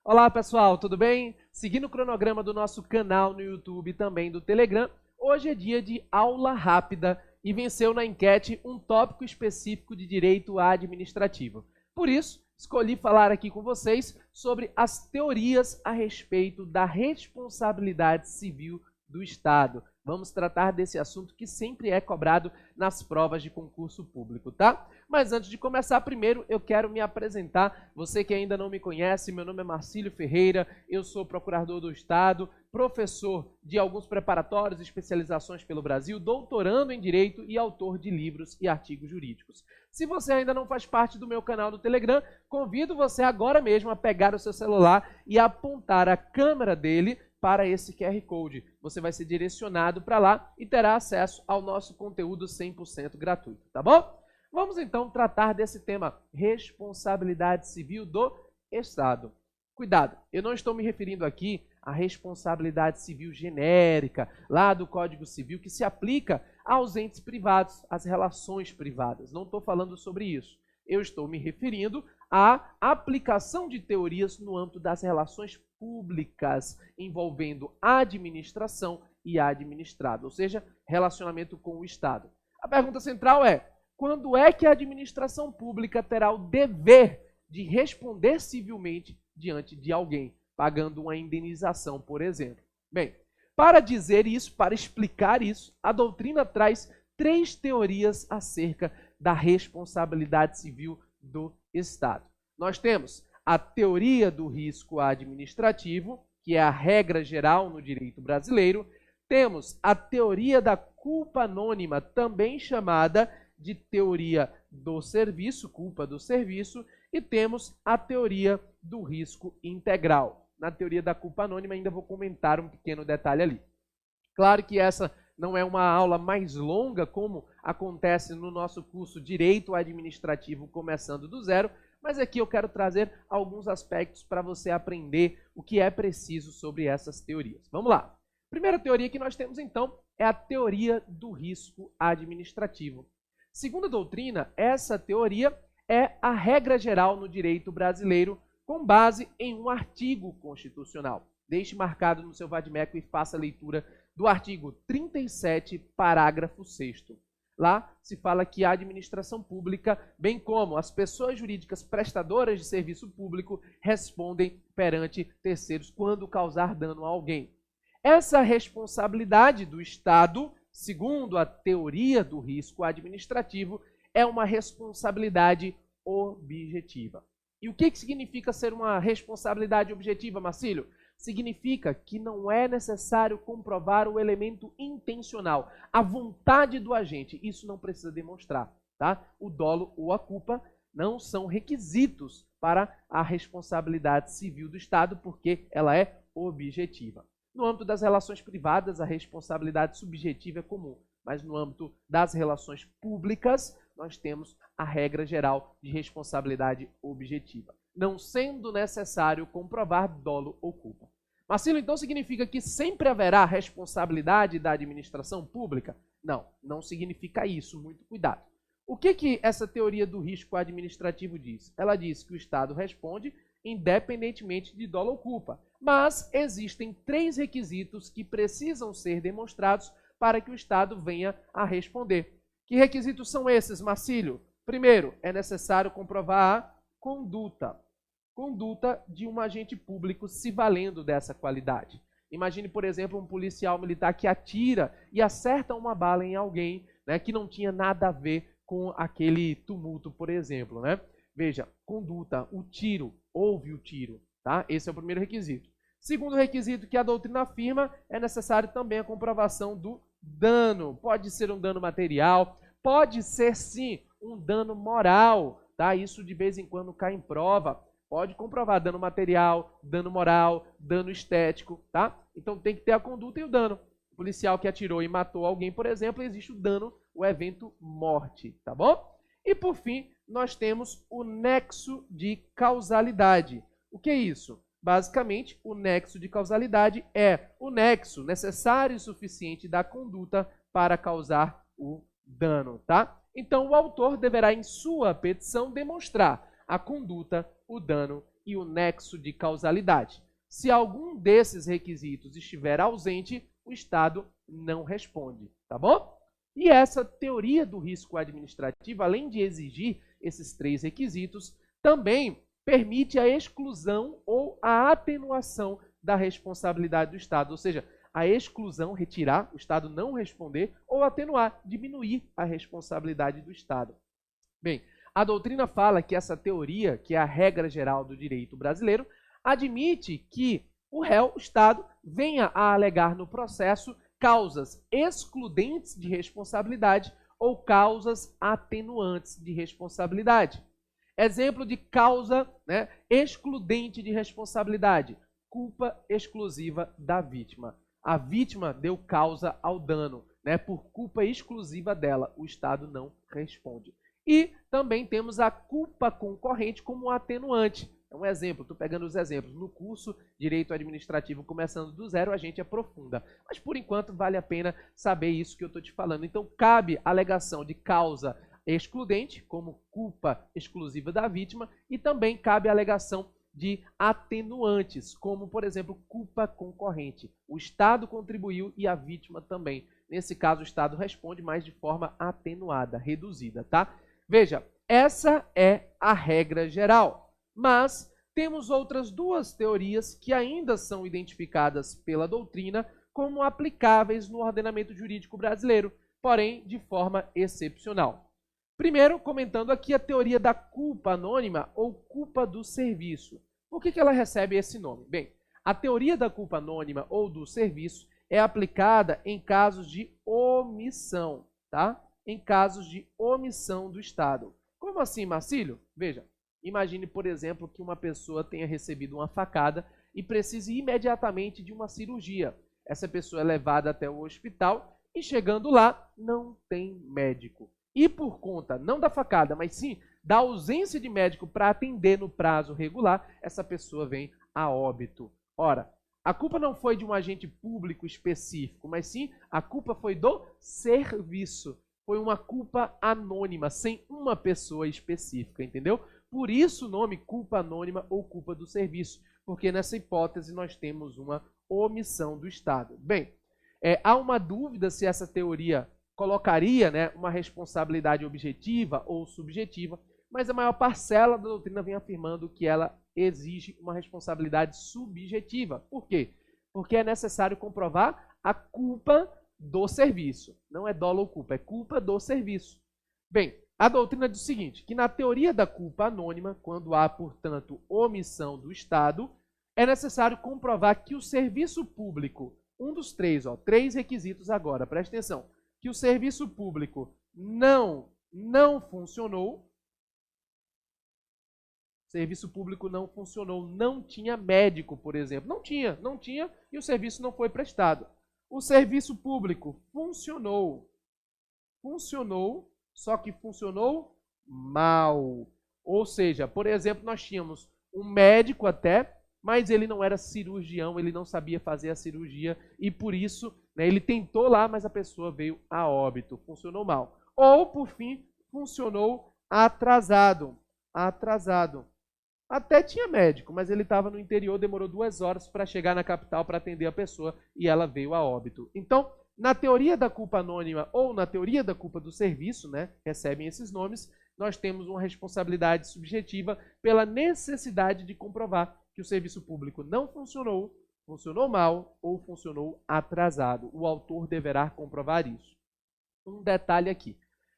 Olá pessoal, tudo bem? Seguindo o cronograma do nosso canal no YouTube e também do Telegram, hoje é dia de aula rápida e venceu na enquete um tópico específico de direito administrativo. Por isso, escolhi falar aqui com vocês sobre as teorias a respeito da responsabilidade civil do Estado. Vamos tratar desse assunto que sempre é cobrado nas provas de concurso público, tá? Mas antes de começar, primeiro eu quero me apresentar. Você que ainda não me conhece, meu nome é Marcílio Ferreira, eu sou procurador do Estado, professor de alguns preparatórios e especializações pelo Brasil, doutorando em Direito e autor de livros e artigos jurídicos. Se você ainda não faz parte do meu canal do Telegram, convido você agora mesmo a pegar o seu celular e apontar a câmera dele para esse QR Code. Você vai ser direcionado para lá e terá acesso ao nosso conteúdo 100% gratuito, tá bom? Vamos então tratar desse tema, responsabilidade civil do Estado. Cuidado, eu não estou me referindo aqui à responsabilidade civil genérica, lá do Código Civil, que se aplica aos entes privados, às relações privadas. Não estou falando sobre isso. Eu estou me referindo à aplicação de teorias no âmbito das relações públicas, envolvendo administração e administrado, ou seja, relacionamento com o Estado. A pergunta central é: quando é que a administração pública terá o dever de responder civilmente diante de alguém, pagando uma indenização, por exemplo? Bem, para dizer isso, para explicar isso, a doutrina traz 3 teorias acerca da responsabilidade civil do Estado. Nós temos a teoria do risco administrativo, que é a regra geral no direito brasileiro. Temos a teoria da culpa anônima, também chamada de teoria do serviço, culpa do serviço, e temos a teoria do risco integral. Na teoria da culpa anônima ainda vou comentar um pequeno detalhe ali. Claro que essa não é uma aula mais longa, como acontece no nosso curso Direito Administrativo Começando do Zero, mas aqui eu quero trazer alguns aspectos para você aprender o que é preciso sobre essas teorias. Vamos lá. Primeira teoria que nós temos, então, é a teoria do risco administrativo. Segundo a doutrina, essa teoria é a regra geral no direito brasileiro com base em um artigo constitucional. Deixe marcado no seu vade-mecum e faça a leitura do artigo 37, parágrafo 6º. Lá se fala que a administração pública, bem como as pessoas jurídicas prestadoras de serviço público, respondem perante terceiros quando causar dano a alguém. Essa responsabilidade do Estado, segundo a teoria do risco administrativo, é uma responsabilidade objetiva. E o que significa ser uma responsabilidade objetiva, Marcílio? Significa que não é necessário comprovar o elemento intencional, a vontade do agente. Isso não precisa demonstrar, tá? O dolo ou a culpa não são requisitos para a responsabilidade civil do Estado, porque ela é objetiva. No âmbito das relações privadas, a responsabilidade subjetiva é comum, mas no âmbito das relações públicas, nós temos a regra geral de responsabilidade objetiva, não sendo necessário comprovar dolo ou culpa. Marcílio, então significa que sempre haverá responsabilidade da administração pública? Não, não significa isso, muito cuidado. O que essa teoria do risco administrativo diz? Ela diz que o Estado responde independentemente de dolo ou culpa, mas existem 3 requisitos que precisam ser demonstrados para que o Estado venha a responder. Que requisitos são esses, Marcílio? Primeiro, é necessário comprovar a conduta de um agente público se valendo dessa qualidade. Imagine, por exemplo, um policial militar que atira e acerta uma bala em alguém, né, que não tinha nada a ver com aquele tumulto, por exemplo, né? Veja, conduta, o tiro, houve o tiro, tá? Esse é o primeiro requisito. Segundo requisito que a doutrina afirma, é necessário também a comprovação do dano. Pode ser um dano material, pode ser sim um dano moral, tá? Isso de vez em quando cai em prova. Pode comprovar dano material, dano moral, dano estético, tá? Então tem que ter a conduta e o dano. O policial que atirou e matou alguém, por exemplo, existe o dano, o evento morte, tá bom? E por fim, nós temos o nexo de causalidade. O que é isso? Basicamente, o nexo de causalidade é o nexo necessário e suficiente da conduta para causar o dano, tá? Então, o autor deverá, em sua petição, demonstrar a conduta, o dano e o nexo de causalidade. Se algum desses requisitos estiver ausente, o Estado não responde, tá bom? E essa teoria do risco administrativo, além de exigir esses 3 requisitos, também permite a exclusão ou a atenuação da responsabilidade do Estado, ou seja, a exclusão, retirar, o Estado não responder, ou atenuar, diminuir a responsabilidade do Estado. Bem, a doutrina fala que essa teoria, que é a regra geral do direito brasileiro, admite que o réu, o Estado, venha a alegar no processo causas excludentes de responsabilidade ou causas atenuantes de responsabilidade. Exemplo de causa, né, excludente de responsabilidade, culpa exclusiva da vítima. A vítima deu causa ao dano, né, por culpa exclusiva dela, o Estado não responde. E também temos a culpa concorrente como atenuante. É um exemplo, estou pegando os exemplos. No curso Direito Administrativo, começando do zero, a gente aprofunda. Mas, por enquanto, vale a pena saber isso que eu estou te falando. Então, cabe a alegação de causa excludente, como culpa exclusiva da vítima, e também cabe a alegação de atenuantes, como, por exemplo, culpa concorrente. O Estado contribuiu e a vítima também. Nesse caso, o Estado responde, mas de forma atenuada, reduzida, tá? Veja, essa é a regra geral. Mas temos outras 2 teorias que ainda são identificadas pela doutrina como aplicáveis no ordenamento jurídico brasileiro, porém de forma excepcional. Primeiro, comentando aqui a teoria da culpa anônima ou culpa do serviço. Por que ela recebe esse nome? Bem, a teoria da culpa anônima ou do serviço é aplicada em casos de omissão, tá? Em casos de omissão do Estado. Como assim, Marcílio? Veja. Imagine, por exemplo, que uma pessoa tenha recebido uma facada e precise imediatamente de uma cirurgia. Essa pessoa é levada até o hospital e, chegando lá, não tem médico. E por conta, não da facada, mas sim da ausência de médico para atender no prazo regular, essa pessoa vem a óbito. Ora, a culpa não foi de um agente público específico, mas sim a culpa foi do serviço. Foi uma culpa anônima, sem uma pessoa específica, entendeu? Por isso o nome culpa anônima ou culpa do serviço, porque nessa hipótese nós temos uma omissão do Estado. Bem, há uma dúvida se essa teoria colocaria, né, uma responsabilidade objetiva ou subjetiva, mas a maior parcela da doutrina vem afirmando que ela exige uma responsabilidade subjetiva. Por quê? Porque é necessário comprovar a culpa do serviço. Não é dolo ou culpa, é culpa do serviço. Bem, a doutrina diz o seguinte, que na teoria da culpa anônima, quando há, portanto, omissão do Estado, é necessário comprovar que o serviço público, um dos 3 requisitos agora, presta atenção, que o serviço público não funcionou, serviço público não funcionou, não tinha médico, por exemplo, não tinha e o serviço não foi prestado. O serviço público funcionou, só que funcionou mal. Ou seja, por exemplo, nós tínhamos um médico até, mas ele não era cirurgião, ele não sabia fazer a cirurgia e por isso, né, ele tentou lá, mas a pessoa veio a óbito, funcionou mal. Ou, por fim, funcionou atrasado. Até tinha médico, mas ele estava no interior, demorou 2 horas para chegar na capital para atender a pessoa e ela veio a óbito. Então, na teoria da culpa anônima ou na teoria da culpa do serviço, né, recebem esses nomes, nós temos uma responsabilidade subjetiva pela necessidade de comprovar que o serviço público não funcionou, funcionou mal ou funcionou atrasado. O autor deverá comprovar isso. Um detalhe aqui.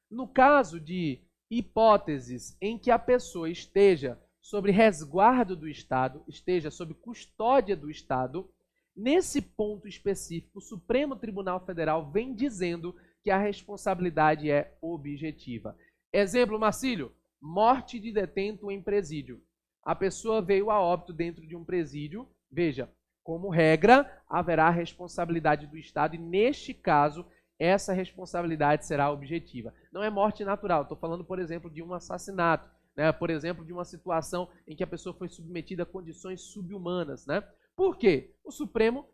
No caso de hipóteses em que a pessoa esteja sob resguardo do Estado, esteja sob custódia do Estado, nesse ponto específico, o Supremo Tribunal Federal vem dizendo que a responsabilidade é objetiva. Exemplo, Marcílio, morte de detento em presídio. A pessoa veio a óbito dentro de um presídio, veja, como regra, haverá responsabilidade do Estado e, neste caso, essa responsabilidade será objetiva. Não é morte natural, estou falando, por exemplo, de um assassinato, né? Por exemplo, de uma situação em que a pessoa foi submetida a condições subhumanas, né? Por quê? O Supremo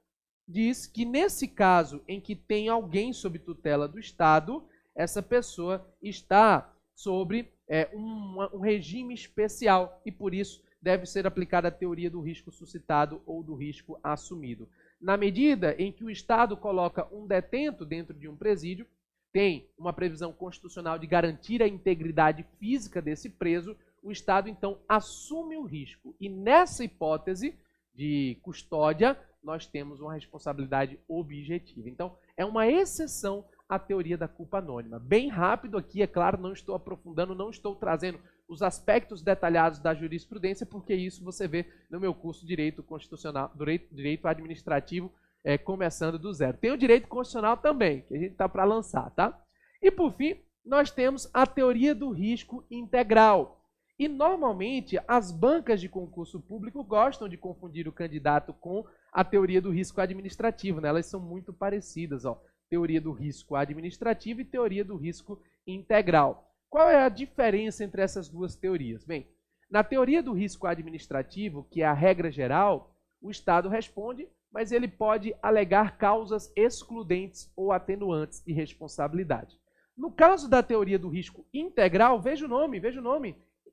diz que nesse caso em que tem alguém sob tutela do Estado, essa pessoa está sobre um regime especial e por isso deve ser aplicada a teoria do risco suscitado ou do risco assumido. Na medida em que o Estado coloca um detento dentro de um presídio, tem uma previsão constitucional de garantir a integridade física desse preso, o Estado, então, assume o risco. E nessa hipótese de custódia, nós temos uma responsabilidade objetiva. Então, é uma exceção à teoria da culpa anônima. Bem rápido aqui, é claro, não estou aprofundando, não estou trazendo os aspectos detalhados da jurisprudência, porque isso você vê no meu curso de Direito Constitucional, Direito Administrativo, começando do zero. Tem o Direito Constitucional também, que a gente está para lançar, tá? E, por fim, nós temos a teoria do risco integral. E, normalmente, as bancas de concurso público gostam de confundir o candidato com a teoria do risco administrativo, né? Elas são muito parecidas, ó. Teoria do risco administrativo e teoria do risco integral. Qual é a diferença entre essas duas teorias? Bem, na teoria do risco administrativo, que é a regra geral, o Estado responde, mas ele pode alegar causas excludentes ou atenuantes de responsabilidade. No caso da teoria do risco integral, veja o nome,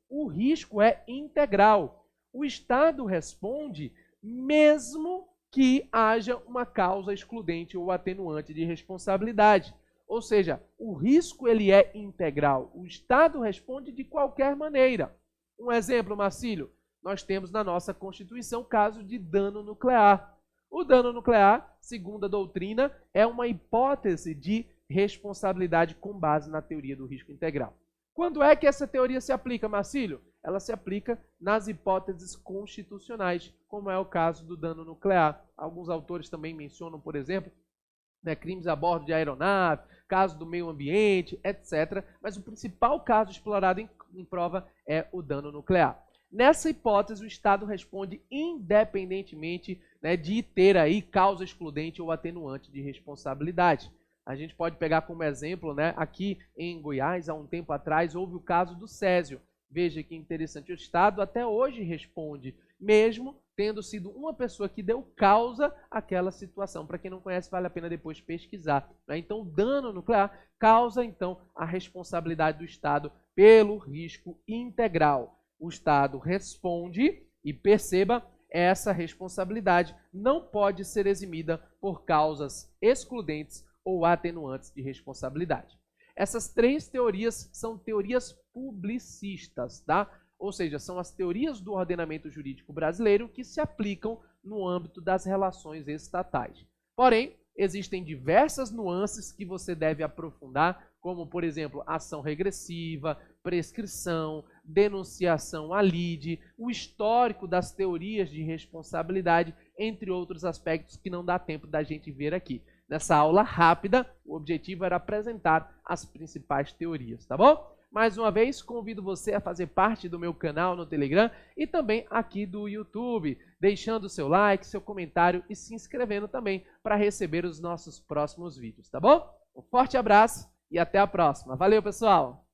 o risco é integral. O Estado responde mesmo que haja uma causa excludente ou atenuante de responsabilidade. Ou seja, o risco ele é integral. O Estado responde de qualquer maneira. Um exemplo, Marcílio, nós temos na nossa Constituição caso de dano nuclear. O dano nuclear, segundo a doutrina, é uma hipótese de responsabilidade com base na teoria do risco integral. Quando é que essa teoria se aplica, Marcílio? Ela se aplica nas hipóteses constitucionais, como é o caso do dano nuclear. Alguns autores também mencionam, por exemplo, crimes a bordo de aeronave, caso do meio ambiente, etc. Mas o principal caso explorado em prova é o dano nuclear. Nessa hipótese, o Estado responde independentemente de ter aí causa excludente ou atenuante de responsabilidade. A gente pode pegar como exemplo, aqui em Goiás, há um tempo atrás, houve o caso do Césio. Veja que interessante, o Estado até hoje responde, mesmo tendo sido uma pessoa que deu causa àquela situação. Para quem não conhece, vale a pena depois pesquisar. Então, o dano nuclear causa, então, a responsabilidade do Estado pelo risco integral. O Estado responde e, perceba, essa responsabilidade não pode ser eximida por causas excludentes ou atenuantes de responsabilidade. Essas três teorias são teorias publicistas, tá? Ou seja, são as teorias do ordenamento jurídico brasileiro que se aplicam no âmbito das relações estatais. Porém, existem diversas nuances que você deve aprofundar, como, por exemplo, ação regressiva, prescrição, denunciação à lide, o histórico das teorias de responsabilidade, entre outros aspectos que não dá tempo da gente ver aqui. Nessa aula rápida, o objetivo era apresentar as principais teorias, tá bom? Mais uma vez, convido você a fazer parte do meu canal no Telegram e também aqui do YouTube, deixando seu like, seu comentário e se inscrevendo também para receber os nossos próximos vídeos, tá bom? Um forte abraço e até a próxima. Valeu, pessoal!